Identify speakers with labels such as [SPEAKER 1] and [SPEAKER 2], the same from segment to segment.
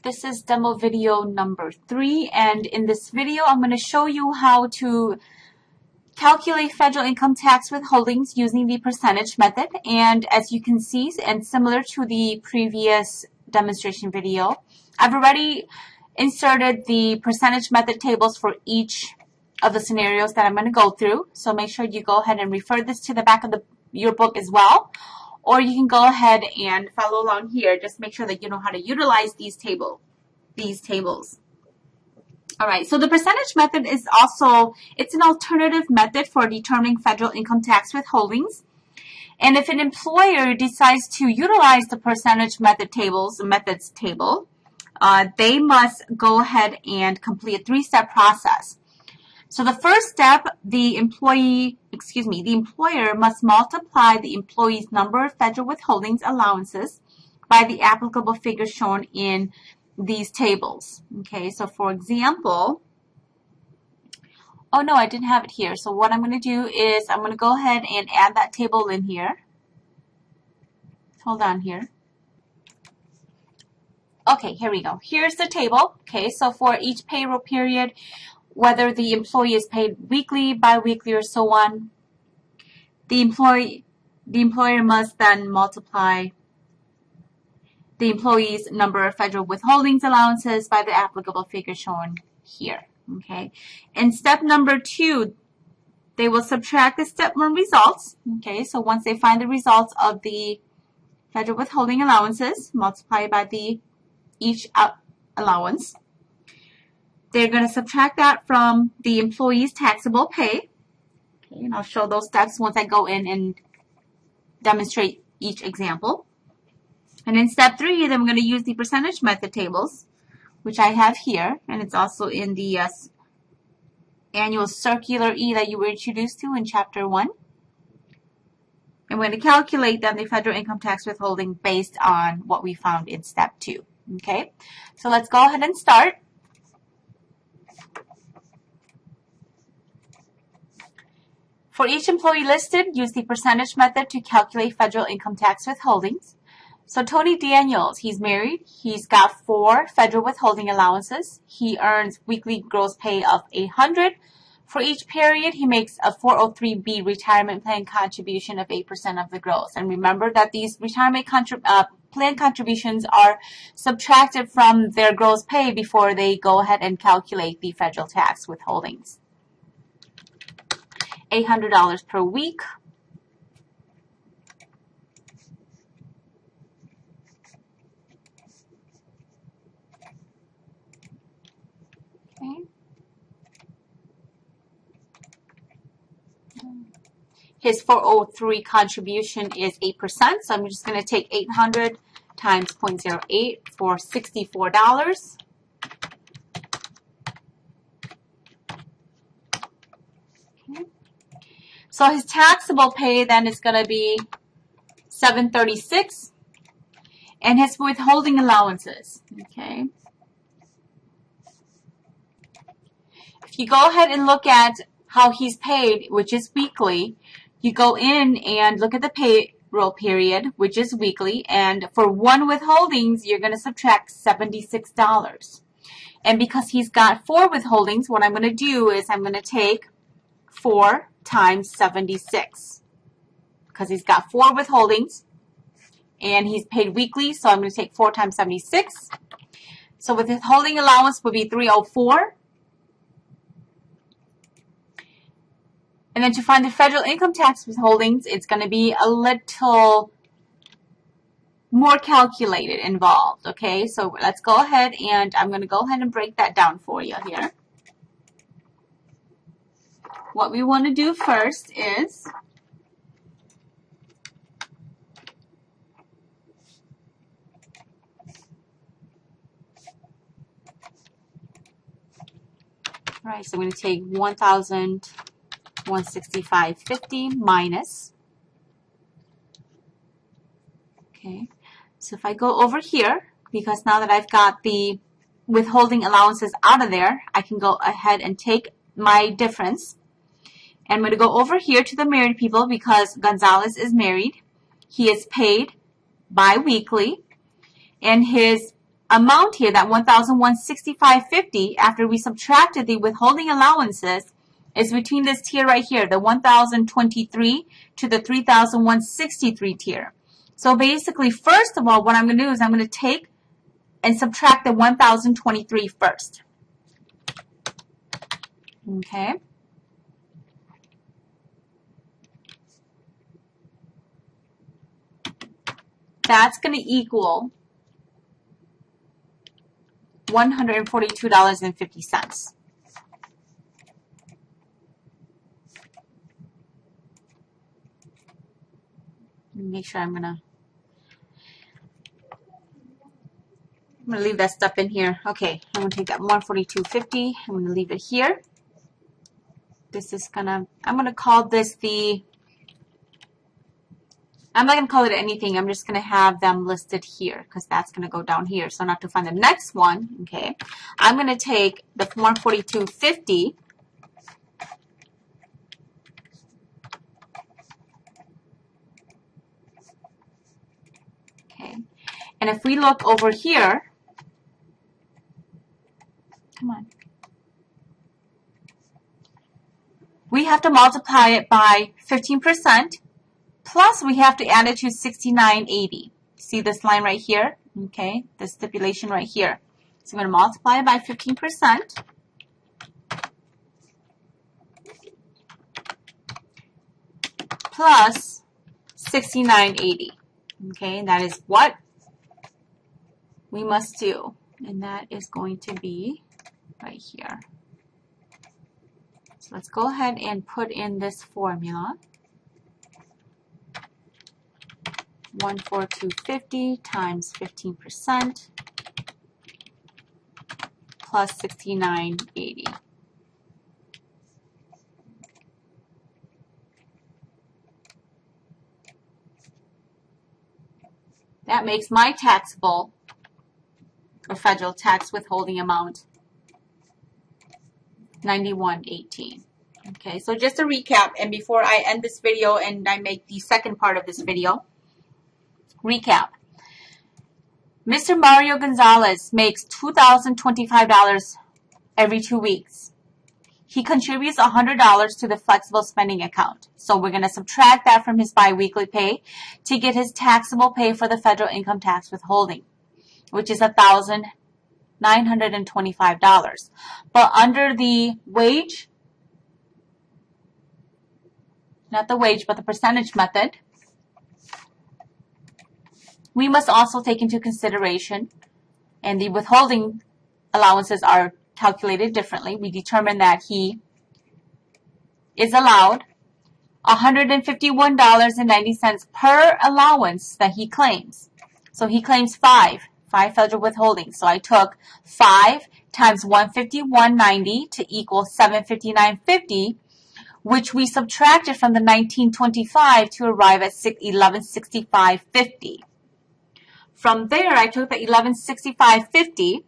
[SPEAKER 1] This is demo video number 3, and in this video I'm going to show you how to calculate federal income tax withholdings using the percentage method. And as you can see, and similar to the previous demonstration video, I've already inserted the percentage method tables for each of the scenarios that I'm going to go through. So make sure you go ahead and refer this to the back of your book as well. Or you can go ahead and follow along here. Just make sure that you know how to utilize these tables. All right, so the percentage method is also, it's an alternative method for determining federal income tax withholdings. And if an employer decides to utilize the percentage method methods table, they must go ahead and complete a 3-step process. So the first step, the employer must multiply the employee's number of federal withholdings allowances by the applicable figure shown in these tables. Okay, so for example, oh no, I didn't have it here. So what I'm going to do is I'm going to go ahead and add that table in here. Hold on here. Okay, here we go. Here's the table. Okay, so for each payroll period, whether the employee is paid weekly, bi-weekly, or so on, the employer must then multiply the employee's number of federal withholdings allowances by the applicable figure shown here. Okay. In step number 2, they will subtract the step 1 results. Okay, so once they find the results of the federal withholding allowances, multiply by each allowance, they're going to subtract that from the employee's taxable pay. Okay, and I'll show those steps once I go in and demonstrate each example. And in step 3, then we're going to use the percentage method tables, which I have here, and it's also in the annual circular E that you were introduced to in chapter 1. And we're going to calculate then the federal income tax withholding based on what we found in step 2. Okay, so let's go ahead and start. For each employee listed, use the percentage method to calculate federal income tax withholdings. So Tony Daniels, he's married. He's got 4 federal withholding allowances. He earns weekly gross pay of $800. For each period, he makes a 403B retirement plan contribution of 8% of the gross. And remember that these retirement plan contributions are subtracted from their gross pay before they go ahead and calculate the federal tax withholdings. $800 per week. Okay. His 403 contribution is 8%, so I'm just going to take 800 times 0.08 for $64. Okay. So his taxable pay then is going to be $736, and his withholding allowances. Okay. If you go ahead and look at how he's paid, which is weekly, you go in and look at the payroll period, which is weekly, and for 1 withholdings, you're going to subtract $76. And because he's got 4 withholdings, what I'm going to do is I'm going to take 4 times 76. Because he's got 4 withholdings, and he's paid weekly, so I'm going to take 4 times 76. So withholding allowance would be $304. And then to find the federal income tax withholdings, it's going to be a little more calculated involved. Okay, so let's go ahead and I'm going to go ahead and break that down for you here. What we want to do first is so I'm going to take 1,165.50 minus. Okay, so if I go over here, because now that I've got the withholding allowances out of there, I can go ahead and take my difference. And I'm going to go over here to the married people because Gonzalez is married. He is paid bi-weekly, and his amount here, that $1,165.50, after we subtracted the withholding allowances, is between this tier right here, the 1,023 to the 3,163 tier. So basically, first of all, what I'm going to do is I'm going to take and subtract the 1,023 first. Okay. That's going to equal $142.50. Make sure I'm gonna leave that stuff in here. Okay, I'm gonna take that $142.50. I'm gonna leave it here. This is I'm gonna call this I'm not gonna call it anything. I'm just gonna have them listed here because that's gonna go down here. So now to find the next one, okay, I'm gonna take the $142.50. Okay, and if we look over here, come on, we have to multiply it by 15%, plus we have to add it to 69.80. See this line right here? Okay, the stipulation right here. So I'm going to multiply it by 15%. Plus 69.80. Okay, and that is what we must do. And that is going to be right here. So let's go ahead and put in this formula. 142.50 times 15% plus 69.80. That makes my taxable or federal tax withholding amount $91.18. Okay, so just a recap, and before I end this video and I make the second part of this video, recap. Mr. Mario Gonzalez makes $2,025 every 2 weeks. He contributes $100 to the flexible spending account. So we're going to subtract that from his biweekly pay to get his taxable pay for the federal income tax withholding, which is $1,925. But under the wage, not the wage, but the percentage method, we must also take into consideration, and the withholding allowances are calculated differently. We determine that he is allowed $151.90 per allowance that he claims. So he claims five federal withholding. So I took 5 times $151.90 to equal $759.50, which we subtracted from the $1,925 to arrive at $1,165.50. From there, I took the $1,165.50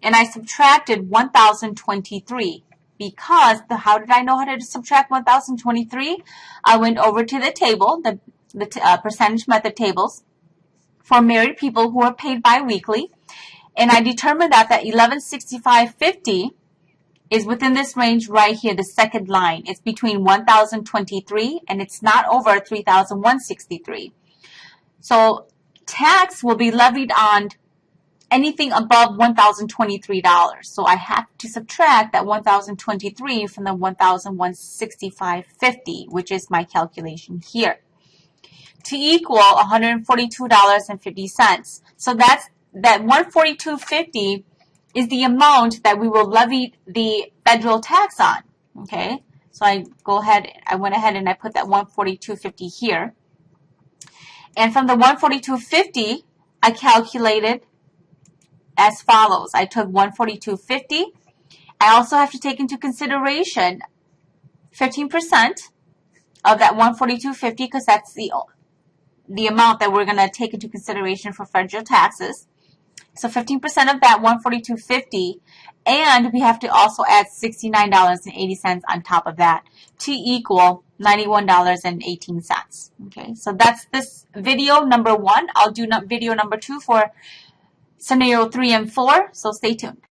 [SPEAKER 1] and I subtracted 1,023 because how did I know how to subtract 1,023? I went over to the table, the percentage method tables for married people who are paid biweekly, and I determined that $1,165.50 is within this range right here, the second line. It's between 1,023 and it's not over 3,163. So tax will be levied on anything above $1,023. So I have to subtract that 1,023 from the 1,165.50, which is my calculation here, to equal $142.50. So that $142.50 is the amount that we will levy the federal tax on. Okay, so I went ahead and I put that $142.50 here. And from the $142.50, I calculated as follows. I took $142.50. I also have to take into consideration 15% of that $142.50 because that's the amount that we're going to take into consideration for federal taxes. So 15% of that $142.50, and we have to also add $69.80 on top of that to equal $91.18. Okay, so that's this video number 1. I'll do video number 2 for scenario 3 and 4, so stay tuned.